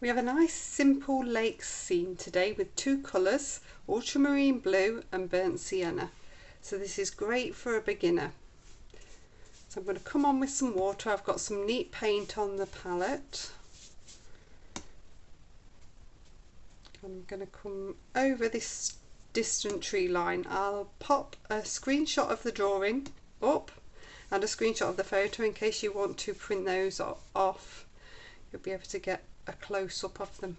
We have a nice simple lake scene today with two colours, ultramarine blue and burnt sienna. So this is great for a beginner. So I'm going to come on with some water. I've got some neat paint on the palette. I'm going to come over this distant tree line. I'll pop a screenshot of the drawing up and a screenshot of the photo in case you want to print those off. You'll be able to get a close-up of them.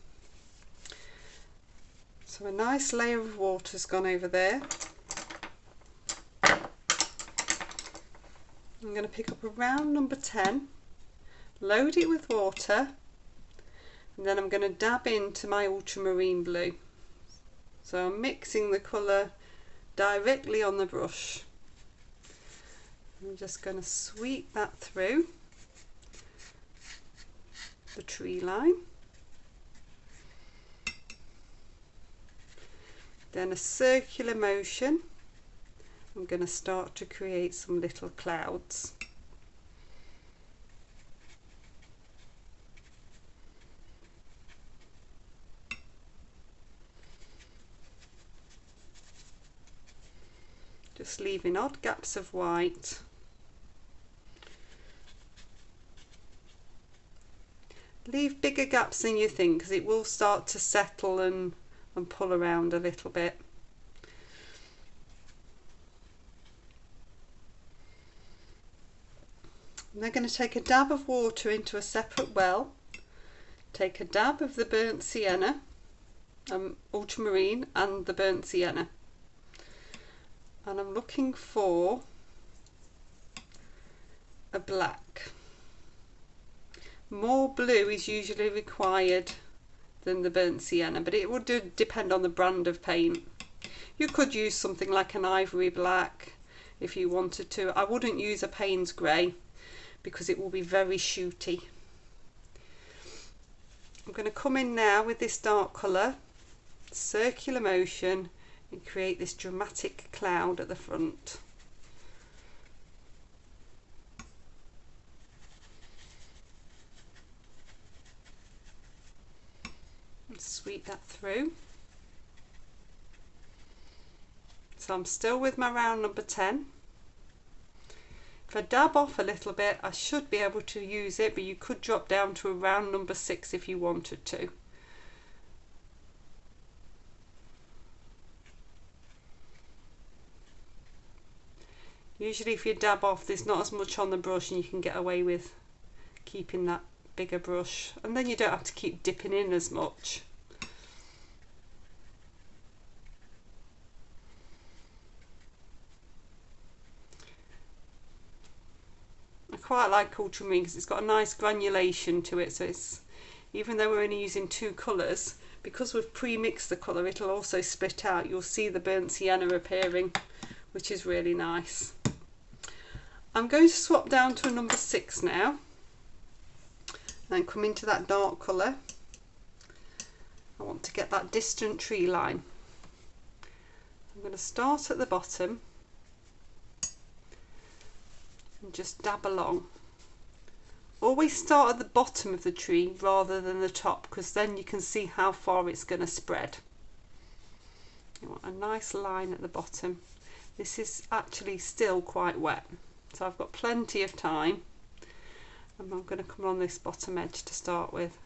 So a nice layer of water's gone over there. I'm going to pick up a round number 10, load it with water, and then I'm going to dab into my ultramarine blue. So I'm mixing the colour directly on the brush. I'm just going to sweep that through the tree line. Then a circular motion. I'm going to start to create some little clouds. Just leaving odd gaps of white. Leave bigger gaps than you think because it will start to settle and pull around a little bit. I'm then going to take a dab of water into a separate well, take a dab of the burnt sienna, ultramarine and the burnt sienna, and I'm looking for a black. More blue is usually required than the burnt sienna, but it would depend on the brand of paint. You could use something like an ivory black if you wanted to. I wouldn't use a Payne's grey because it will be very shooty. I'm going to come in now with this dark colour, circular motion, and create this dramatic cloud at the front. Sweep that through. So I'm still with my round number 10. If I dab off a little bit, I should be able to use it, but you could drop down to a round number 6 if you wanted to. Usually if you dab off, there's not as much on the brush and you can get away with keeping that bigger brush, and then you don't have to keep dipping in as much. I quite like ultramarine because it's got a nice granulation to it, so it's, even though we're only using two colours, because we've pre-mixed the colour, it'll also split out. You'll see the burnt sienna appearing, which is really nice. I'm going to swap down to a number 6 now and come into that dark colour. I want to get that distant tree line. I'm going to start at the bottom and just dab along. Always start at the bottom of the tree rather than the top, because then you can see how far it's going to spread. You want a nice line at the bottom. This is actually still quite wet, so I've got plenty of time. And I'm going to come on this bottom edge to start with.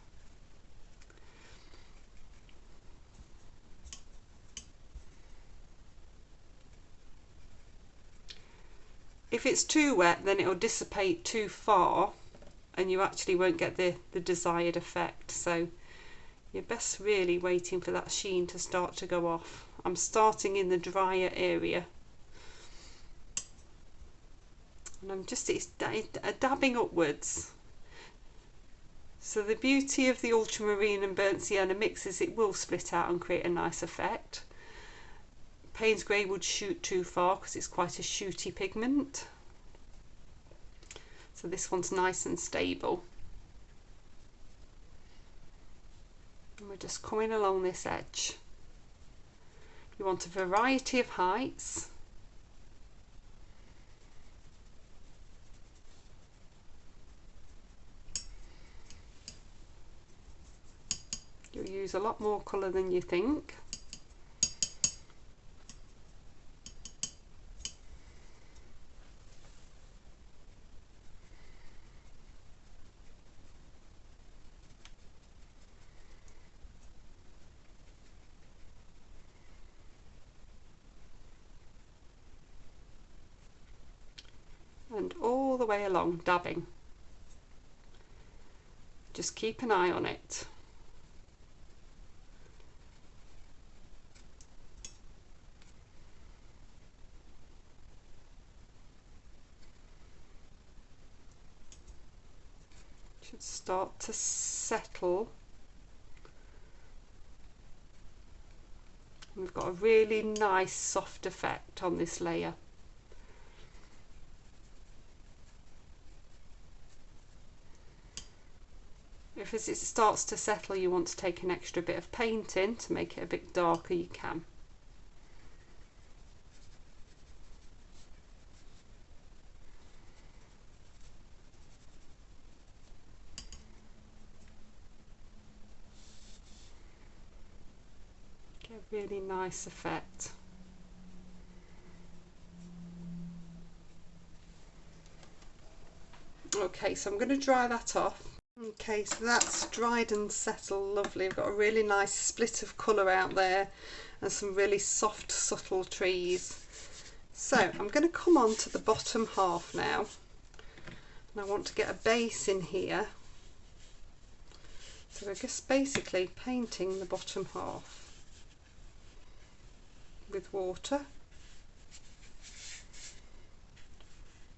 If it's too wet, then it will dissipate too far and you actually won't get the desired effect. So you're best really waiting for that sheen to start to go off. I'm starting in the drier area. And I'm just dabbing upwards. So the beauty of the ultramarine and burnt sienna mix is it will split out and create a nice effect. Payne's grey would shoot too far because it's quite a shooty pigment. So this one's nice and stable. And we're just coming along this edge. You want a variety of heights. They use a lot more colour than you think. And all the way along, dabbing. Just keep an eye on it. Should start to settle. We've got a really nice soft effect on this layer. If as it starts to settle you want to take an extra bit of paint in to make it a bit darker, you can. Get a really nice effect. Okay, so I'm going to dry that off. Okay, so that's dried and settled lovely. I've got a really nice split of colour out there and some really soft, subtle trees. So I'm going to come on to the bottom half now, and I want to get a base in here. So we're just basically painting the bottom half with water.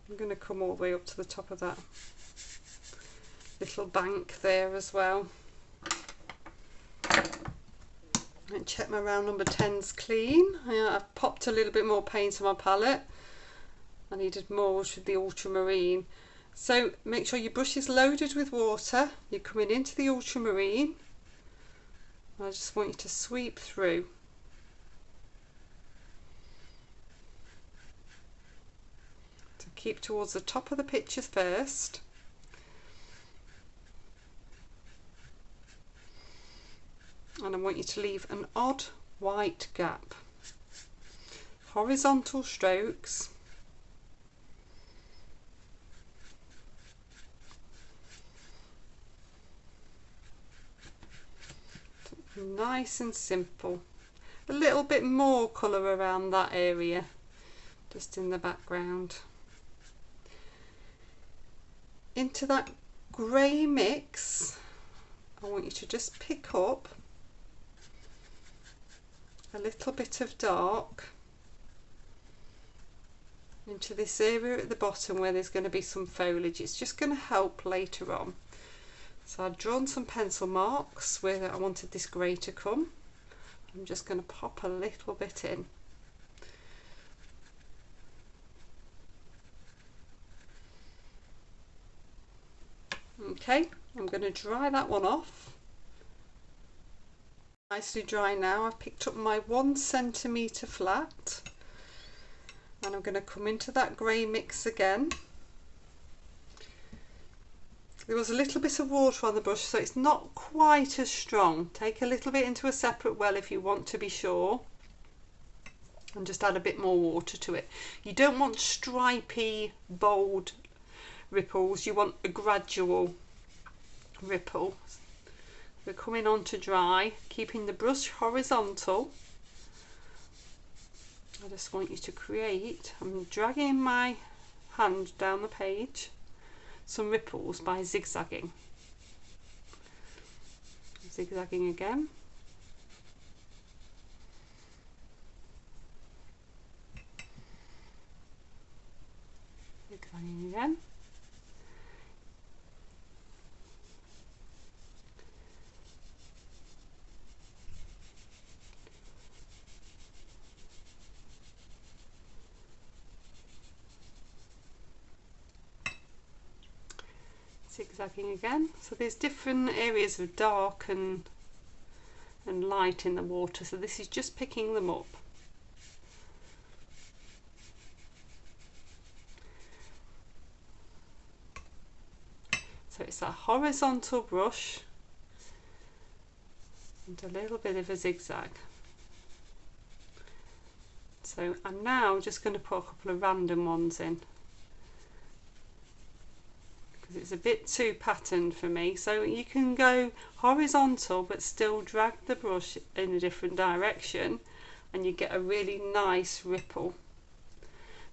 I'm going to come all the way up to the top of that little bank there as well. And check my round number 10's clean. I've popped a little bit more paint on my palette. I needed more with the ultramarine. So make sure your brush is loaded with water. You're coming into the ultramarine. I just want you to sweep through. So keep towards the top of the picture first. And I want you to leave an odd white gap. Horizontal strokes. Nice and simple. A little bit more colour around that area, just in the background. Into that grey mix, I want you to just pick up a little bit of dark into this area at the bottom where there's going to be some foliage. It's just going to help later on. So I've drawn some pencil marks where I wanted this grey to come. I'm just going to pop a little bit in. Okay, I'm going to dry that one off. Nicely dry now. I've picked up my 1 centimetre flat and I'm going to come into that grey mix again. There was a little bit of water on the brush, so it's not quite as strong. Take a little bit into a separate well if you want to be sure, and just add a bit more water to it. You don't want stripy, bold ripples, you want a gradual ripple. We're coming on to dry, keeping the brush horizontal. I just want you to create, I'm dragging my hand down the page, some ripples by zigzagging. Zigzagging again. Zigzagging again. Zigzagging again. So there's different areas of dark and light in the water, so this is just picking them up. So it's a horizontal brush, and a little bit of a zigzag. So I'm now just going to put a couple of random ones in because it's a bit too patterned for me. So you can go horizontal but still drag the brush in a different direction and you get a really nice ripple.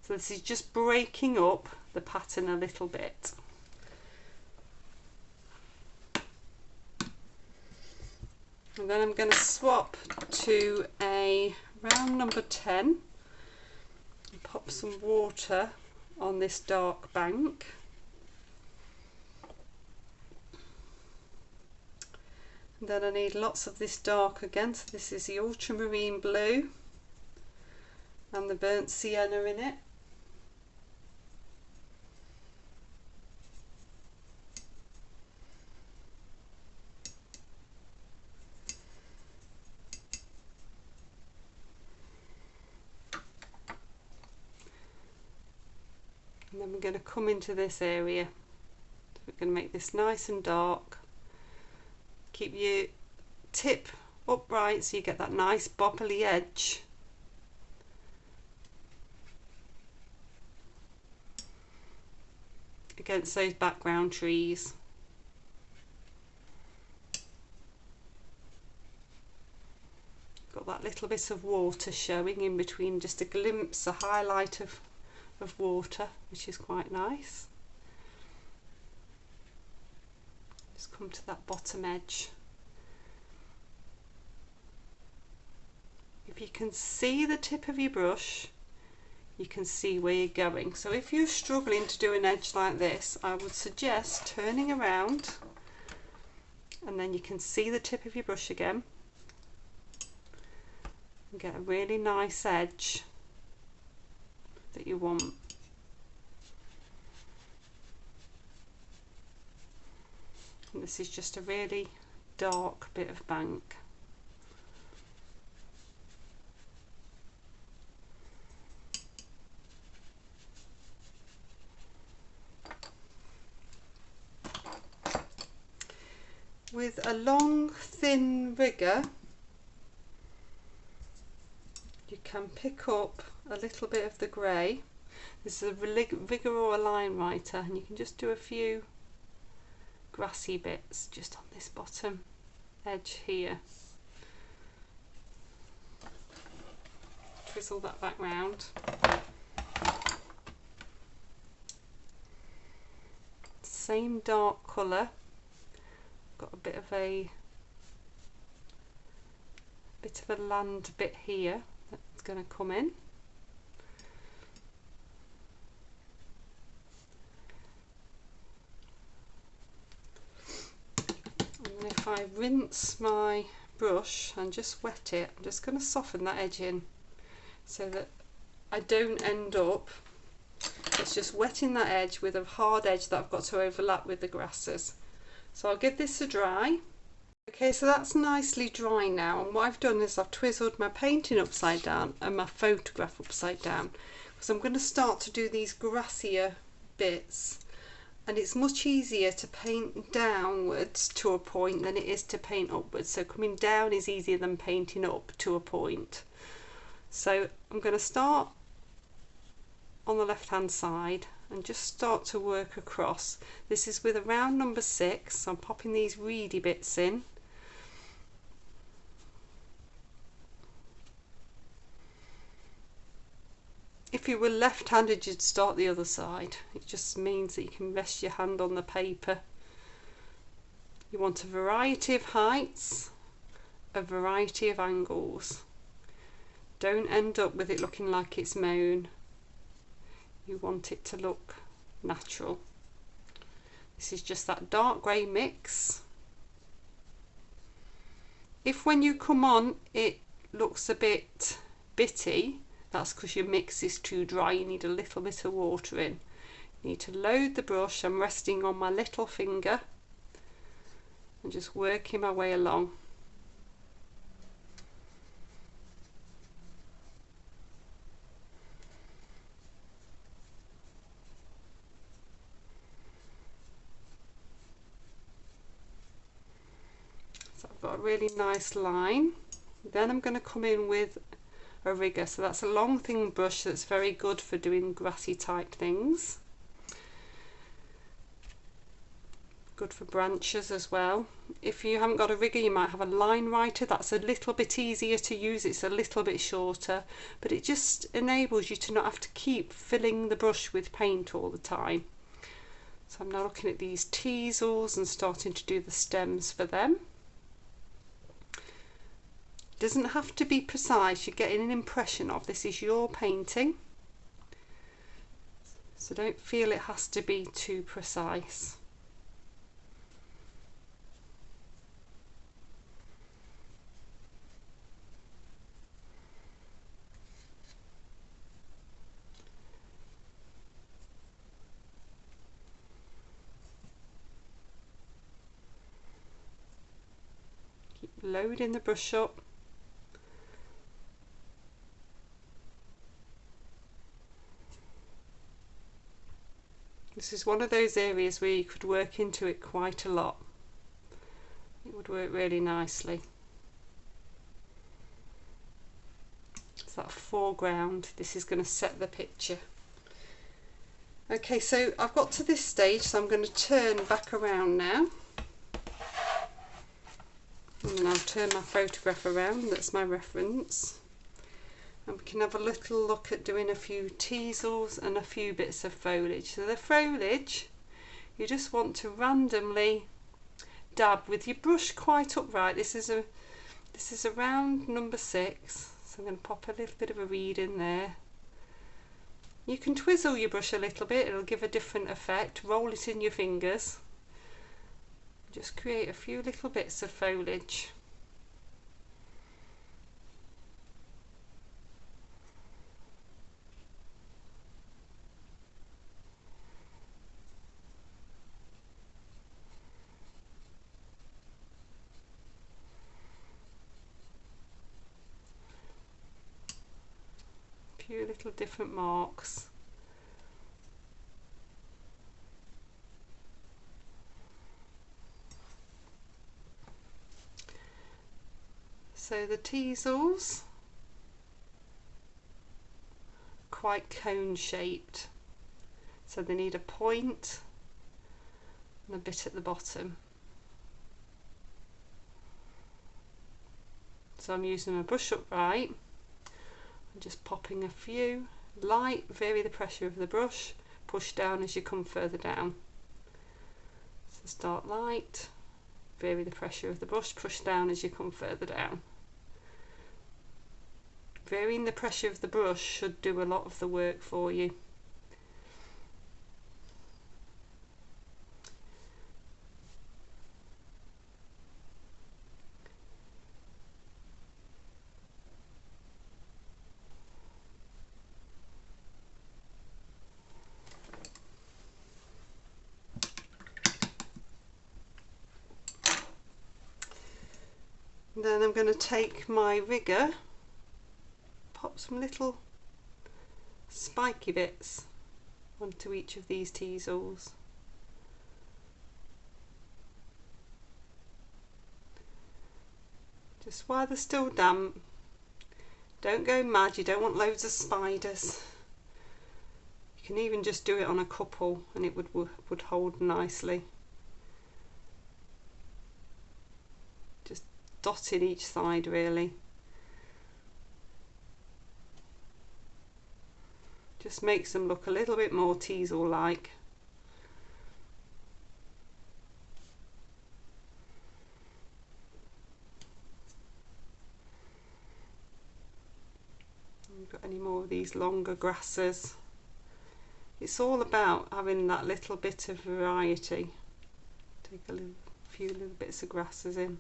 So this is just breaking up the pattern a little bit. And then I'm going to swap to a round number 10 and pop some water on this dark bank. And then I need lots of this dark again, so this is the ultramarine blue and the burnt sienna in it. And then we're going to come into this area. So we're going to make this nice and dark. Keep your tip upright so you get that nice bobbly edge. Against those background trees. Got that little bit of water showing in between, just a glimpse, a highlight of water, which is quite nice. Just come to that bottom edge. If you can see the tip of your brush, you can see where you're going. So if you're struggling to do an edge like this, I would suggest turning around and then you can see the tip of your brush again and get a really nice edge that you want. And this is just a really dark bit of bank. With a long thin rigger you can pick up a little bit of the grey. This is a rigger or a line writer, and you can just do a few grassy bits just on this bottom edge here. Twizzle that back round. Same dark colour. Got a bit of a land bit here that's going to come in. And then if I rinse my brush and just wet it, I'm just going to soften that edge in so that I don't end up, it's just wetting that edge with a hard edge that I've got to overlap with the grasses. So I'll give this a dry. Okay, so that's nicely dry now, and what I've done is I've twizzled my painting upside down and my photograph upside down because I'm going to start to do these grassier bits, and it's much easier to paint downwards to a point than it is to paint upwards. So coming down is easier than painting up to a point. So I'm going to start on the left hand side and just start to work across. This is with a round number 6, so I'm popping these reedy bits in. If you were left-handed, you'd start the other side. It just means that you can rest your hand on the paper. You want a variety of heights, a variety of angles. Don't end up with it looking like it's mown. You want it to look natural. This is just that dark grey mix. If when you come on it looks a bit bitty, that's because your mix is too dry. You need a little bit of water in. You need to load the brush. I'm resting on my little finger and just working my way along. So I've got a got a really nice line. Then I'm going to come in with a rigger. So that's a long thin brush that's very good for doing grassy type things. Good for branches as well. If you haven't got a rigger, you might have a line writer. That's a little bit easier to use. It's a little bit shorter, but it just enables you to not have to keep filling the brush with paint all the time. So I'm now looking at these teasels and starting to do the stems for them. Doesn't have to be precise. You're getting an impression of this is your painting, so don't feel it has to be too precise. Keep loading the brush up. This is one of those areas where you could work into it quite a lot. It would work really nicely. It's that foreground. This is going to set the picture. Okay, so I've got to this stage, so I'm going to turn back around now. And I'll turn my photograph around, that's my reference. And we can have a little look at doing a few teasels and a few bits of foliage. So the foliage, you just want to randomly dab with your brush quite upright. This is around number 6, so I'm going to pop a little bit of a reed in there. You can twizzle your brush a little bit, it'll give a different effect. Roll it in your fingers. Just create a few little bits of foliage. Few little different marks. So the teasels, quite cone shaped, so they need a point and a bit at the bottom. So I'm using my brush upright. Just popping a few, light, vary the pressure of the brush, push down as you come further down. So start light, vary the pressure of the brush, push down as you come further down. Varying the pressure of the brush should do a lot of the work for you. Then I'm going to take my rigger, pop some little spiky bits onto each of these teasels. Just while they're still damp. Don't go mad, you don't want loads of spiders. You can even just do it on a couple and it would hold nicely. Dotting each side really. Just makes them look a little bit more teasel like. We've got any more of these longer grasses. It's all about having that little bit of variety. Take a few little bits of grasses in.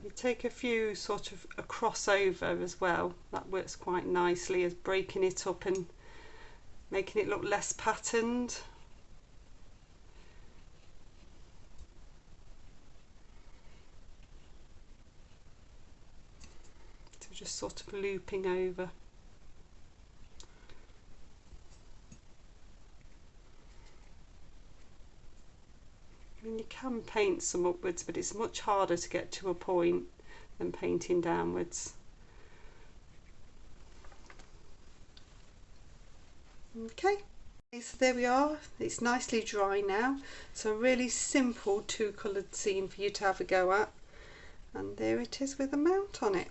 You take a few sort of a crossover as well, that works quite nicely as breaking it up and making it look less patterned. So just sort of looping over. I mean, you can paint some upwards, but it's much harder to get to a point than painting downwards. Okay, so there we are. It's nicely dry now. So a really simple two-coloured scene for you to have a go at. And there it is with a mount on it.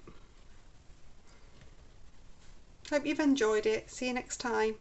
Hope you've enjoyed it. See you next time.